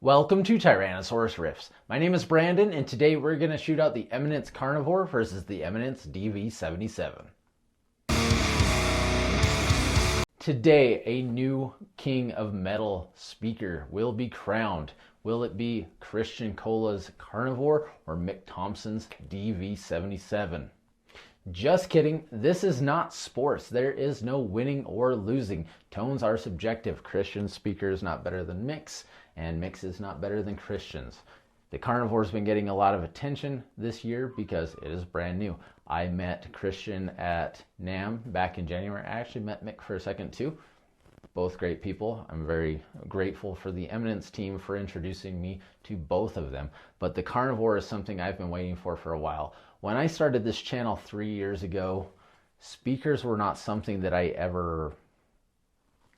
Welcome to Tyrannosaurus Riffs. My name is Brandon, and today we're going to shoot out the Eminence Karnivore versus the Eminence DV77. Today, a new King of Metal speaker will be crowned. Will it be Christian Cola's Karnivore or Mick Thompson's DV77? Just kidding, this is not sports. There is no winning or losing. Tones are subjective. Christian's speaker is not better than Mick's, and Mick's is not better than Christian's. The Karnivore's been getting a lot of attention this year because it is brand new. I met Christian at NAMM back in January. I actually met Mick for a second too. Both great people. I'm very grateful for the Eminence team for introducing me to both of them. But the Karnivore is something I've been waiting for a while. When I started this channel 3 years ago, speakers were not something that I ever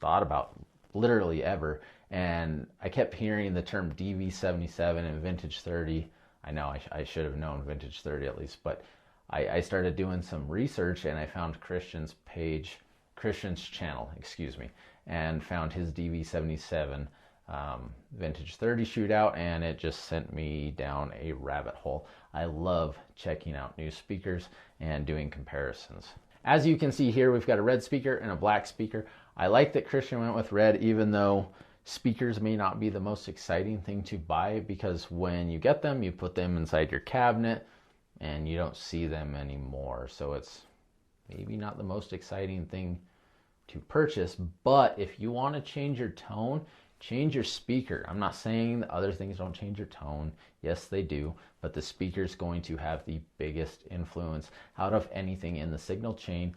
thought about, literally ever. And I kept hearing the term DV77 and Vintage 30. I know I should have known Vintage 30 at least, but I started doing some research and I found Christian's channel, and found his DV77 Vintage 30 shootout, and it just sent me down a rabbit hole. I love checking out new speakers and doing comparisons. As you can see here, we've got a red speaker and a black speaker. I like that Christian went with red, even though speakers may not be the most exciting thing to buy, because when you get them, you put them inside your cabinet and you don't see them anymore. So it's maybe not the most exciting thing to purchase. But if you want to change your tone, change your speaker. I'm not saying that other things don't change your tone. Yes, they do. But the speaker is going to have the biggest influence out of anything in the signal chain,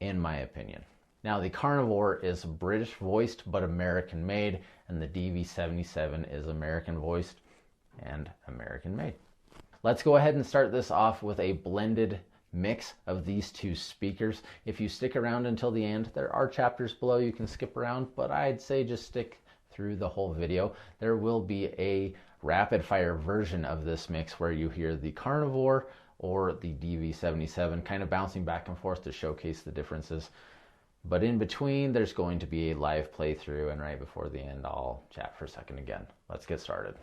in my opinion. Now, the Karnivore is British voiced but American made, and the DV77 is American voiced and American made. Let's go ahead and start this off with a blended mix of these two speakers. If you stick around until the end, there are chapters below you can skip around, but I'd say just stick through the whole video. There will be a rapid fire version of this mix where you hear the Karnivore or the DV77 kind of bouncing back and forth to showcase the differences. But in between, there's going to be a live playthrough, and right before the end, I'll chat for a second again. Let's get started.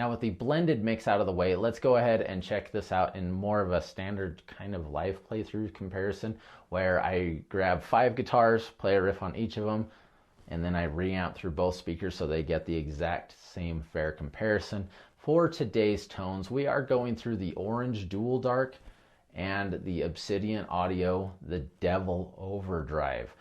With the blended mix out of the way, let's go ahead and check this out in more of a standard kind of live playthrough comparison, where I grab 5 guitars, play a riff on each of them, and then I reamp through both speakers so they get the exact same fair comparison. For today's tones, we are going through the Orange Dual Dark and the Obsidian Audio, the Devil Overdrive.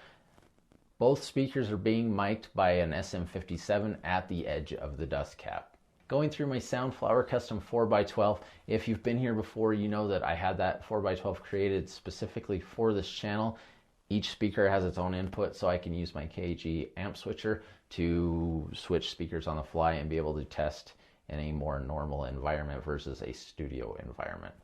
Both speakers are being mic'd by an SM57 at the edge of the dust cap. Going through my Soundflower custom 4x12, if you've been here before, you know that I had that 4x12 created specifically for this channel. Each speaker has its own input, so I can use my KG amp switcher to switch speakers on the fly and be able to test in a more normal environment versus a studio environment.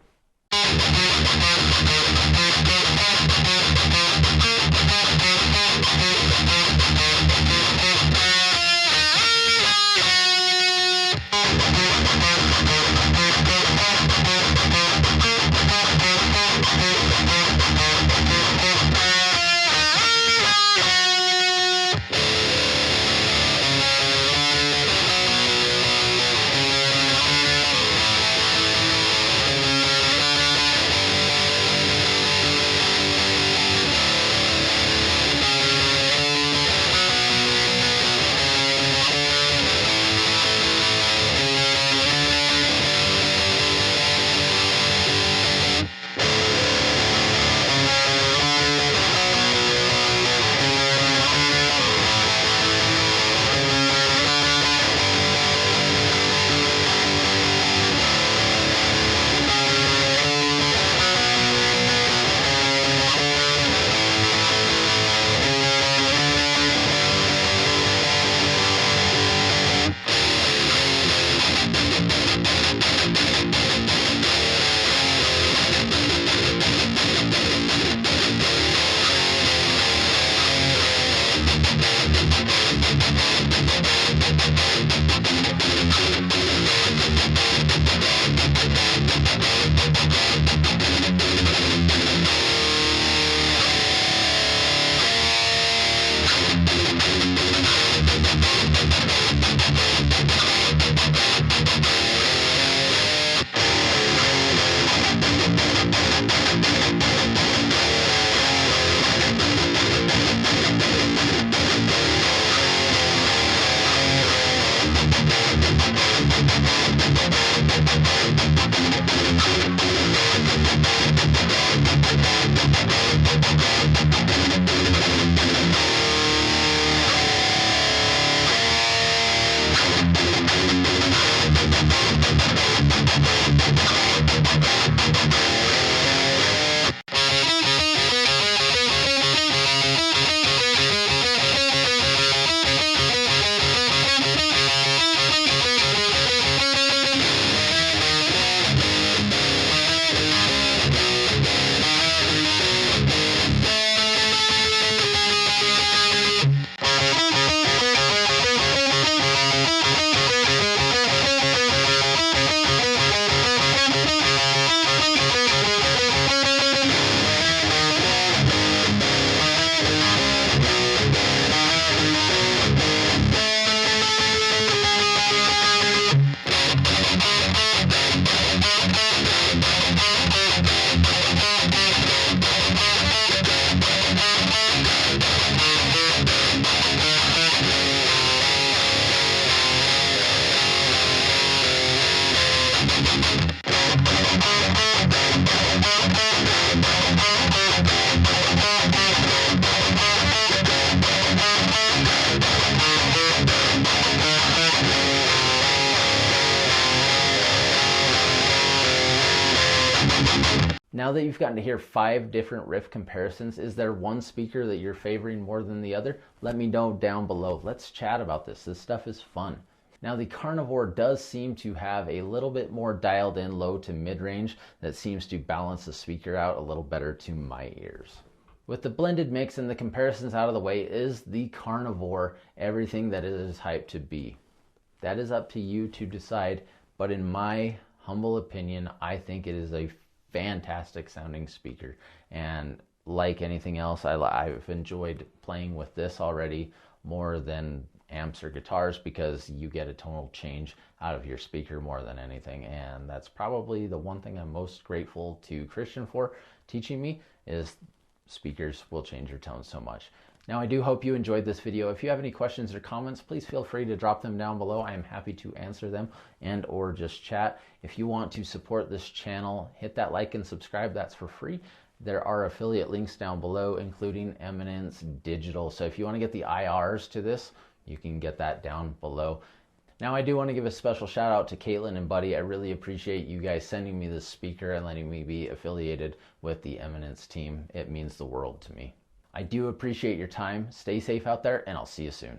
Now that you've gotten to hear 5 different riff comparisons, is there one speaker that you're favoring more than the other? Let me know down below. Let's chat about this. This stuff is fun. Now the Karnivore does seem to have a little bit more dialed in low to mid-range that seems to balance the speaker out a little better to my ears. With the blended mix and the comparisons out of the way, is the Karnivore everything that it is hyped to be? That is up to you to decide, but in my humble opinion, I think it is a fantastic sounding speaker, and like anything else, I've enjoyed playing with this already more than amps or guitars, because you get a tonal change out of your speaker more than anything, and that's probably the one thing I'm most grateful to Christian for teaching me, is speakers will change your tone so much. Now, I do hope you enjoyed this video. If you have any questions or comments, please feel free to drop them down below. I am happy to answer them and or just chat. If you want to support this channel, hit that like and subscribe. That's for free. There are affiliate links down below, including Eminence Digital. So if you want to get the IRs to this, you can get that down below. Now, I do want to give a special shout out to Caitlin and Buddy. I really appreciate you guys sending me this speaker and letting me be affiliated with the Eminence team. It means the world to me. I do appreciate your time. Stay safe out there, and I'll see you soon.